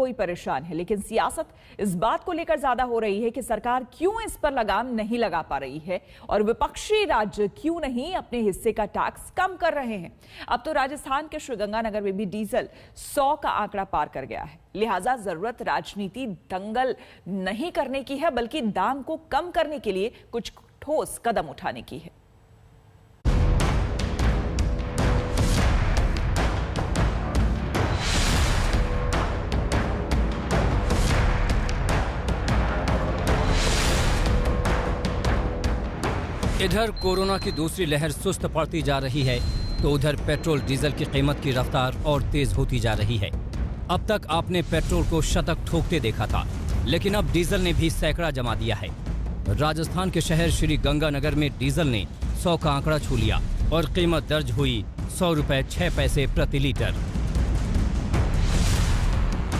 कोई परेशान है, लेकिन सियासत इस बात को लेकर ज्यादा हो रही है कि सरकार क्यों इस पर लगाम नहीं लगा पा रही है और विपक्षी राज्य क्यों नहीं अपने हिस्से का टैक्स कम कर रहे हैं। अब तो राजस्थान के श्रीगंगानगर में भी डीजल 100 का आंकड़ा पार कर गया है। लिहाजा जरूरत राजनीति दंगल नहीं करने की है, बल्कि दाम को कम करने के लिए कुछ ठोस कदम उठाने की है। इधर कोरोना की दूसरी लहर सुस्त पड़ती जा रही है तो उधर पेट्रोल डीजल की कीमत की रफ्तार और तेज होती जा रही है। अब तक आपने पेट्रोल को शतक ठोकते देखा था, लेकिन अब डीजल ने भी सैकड़ा जमा दिया है। राजस्थान के शहर श्रीगंगानगर में डीजल ने 100 का आंकड़ा छू लिया और कीमत दर्ज हुई 100 रुपए 6 पैसे प्रति लीटर।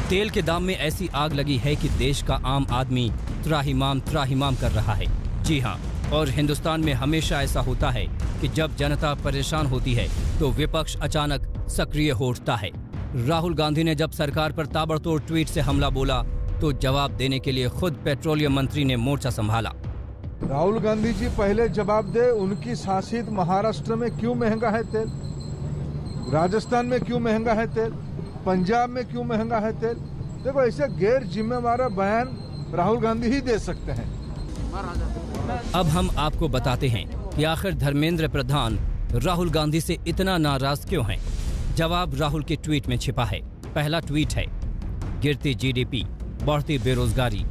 तेल के दाम में ऐसी आग लगी है कि देश का आम आदमी त्राहिमाम कर रहा है। जी हाँ, और हिंदुस्तान में हमेशा ऐसा होता है कि जब जनता परेशान होती है तो विपक्ष अचानक सक्रिय हो उठता है। राहुल गांधी ने जब सरकार पर ताबड़तोड़ ट्वीट से हमला बोला तो जवाब देने के लिए खुद पेट्रोलियम मंत्री ने मोर्चा संभाला। राहुल गांधी जी पहले जवाब दे, उनकी शासित महाराष्ट्र में क्यों महंगा है तेल, राजस्थान में क्यों महंगा है तेल, पंजाब में क्यों महंगा है तेल। देखो, ऐसे गैर जिम्मेवार बयान राहुल गांधी ही दे सकते हैं। अब हम आपको बताते हैं कि आखिर धर्मेंद्र प्रधान राहुल गांधी से इतना नाराज क्यों हैं। जवाब राहुल के ट्वीट में छिपा है। पहला ट्वीट है, गिरती जीडीपी, बढ़ती बेरोजगारी,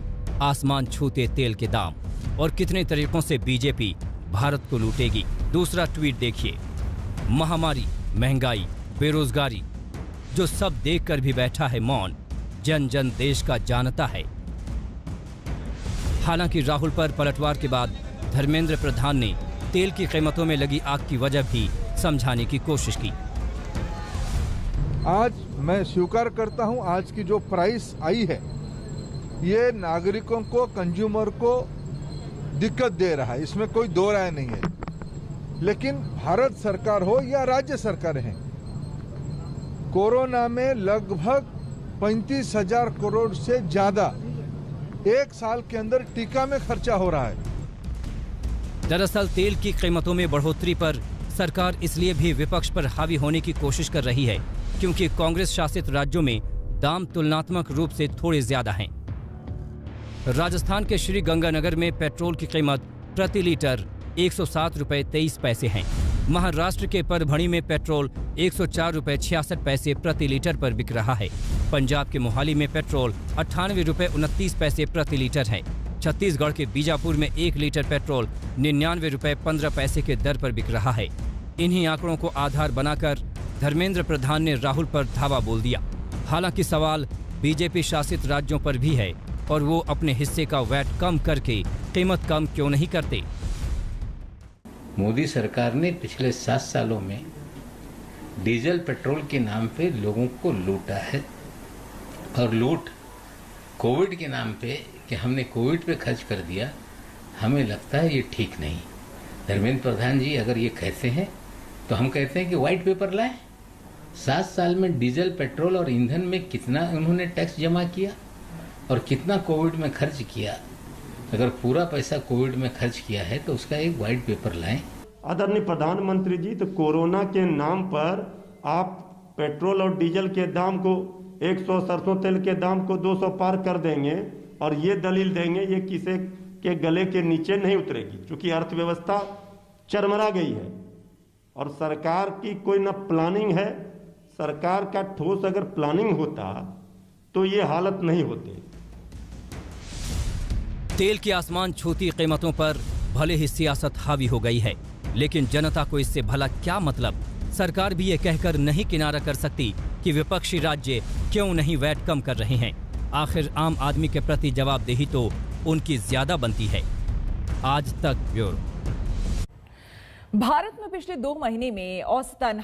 आसमान छूते तेल के दाम और कितने तरीकों से बीजेपी भारत को लूटेगी। दूसरा ट्वीट देखिए, महामारी, महंगाई, बेरोजगारी, जो सब देखकर भी बैठा है मौन, जन जन देश का जानता है। हालांकि राहुल पर पलटवार के बाद धर्मेंद्र प्रधान ने तेल की कीमतों में लगी आग की वजह भी समझाने की कोशिश की। आज मैं स्वीकार करता हूं, आज की जो प्राइस आई है ये नागरिकों को, कंज्यूमर को दिक्कत दे रहा है, इसमें कोई दो राय नहीं है। लेकिन भारत सरकार हो या राज्य सरकार है, कोरोना में लगभग 35,000 करोड़ से ज्यादा एक साल के अंदर टीका में खर्चा हो रहा है। दरअसल तेल की कीमतों में बढ़ोतरी पर सरकार इसलिए भी विपक्ष पर हावी होने की कोशिश कर रही है क्योंकि कांग्रेस शासित राज्यों में दाम तुलनात्मक रूप से थोड़े ज्यादा हैं। राजस्थान के श्रीगंगानगर में पेट्रोल की कीमत प्रति लीटर 107 रुपए 23 पैसे हैं। महाराष्ट्र के परभणी में पेट्रोल 104 रुपए 66 पैसे प्रति लीटर पर बिक रहा है। पंजाब के मोहाली में पेट्रोल 98 रुपए 29 पैसे प्रति लीटर है। छत्तीसगढ़ के बीजापुर में 1 लीटर पेट्रोल 99 रुपए 15 पैसे के दर पर बिक रहा है। इन्हीं आंकड़ों को आधार बनाकर धर्मेंद्र प्रधान ने राहुल पर धावा बोल दिया। हालांकि सवाल बीजेपी शासित राज्यों पर भी है और वो अपने हिस्से का वैट कम करके कीमत कम क्यों नहीं करते। मोदी सरकार ने पिछले 7 सालों में डीजल पेट्रोल के नाम पे लोगों को लूटा है और लूट कोविड के नाम पे कि हमने कोविड पे खर्च कर दिया, हमें लगता है ये ठीक नहीं। धर्मेंद्र प्रधान जी अगर ये कहते हैं तो हम कहते हैं कि व्हाइट पेपर लाएं। 7 साल में डीजल, पेट्रोल और ईंधन में कितना उन्होंने टैक्स जमा किया और कितना कोविड में खर्च किया। अगर पूरा पैसा कोविड में खर्च किया है तो उसका एक व्हाइट पेपर लाएं। आदरणीय प्रधानमंत्री जी, तो कोरोना के नाम पर आप पेट्रोल और डीजल के दाम को 100, सरसों तेल के दाम को 200 पार कर देंगे और ये दलील देंगे ये किसी के गले के नीचे नहीं उतरेगी, क्योंकि अर्थव्यवस्था चरमरा गई है और सरकार की कोई न प्लानिंग है। सरकार का ठोस अगर प्लानिंग होता तो ये हालत नहीं होती। तेल की आसमान छूती कीमतों पर भले ही सियासत हावी हो गई है, लेकिन जनता को इससे भला क्या मतलब। सरकार भी ये कहकर नहीं किनारा कर सकती कि विपक्षी राज्य क्यों नहीं वैट कम कर रहे हैं। आखिर आम आदमी के प्रति जवाबदेही तो उनकी ज्यादा बनती है। आज तक ब्यूरो। भारत में पिछले 2 महीने में औसतन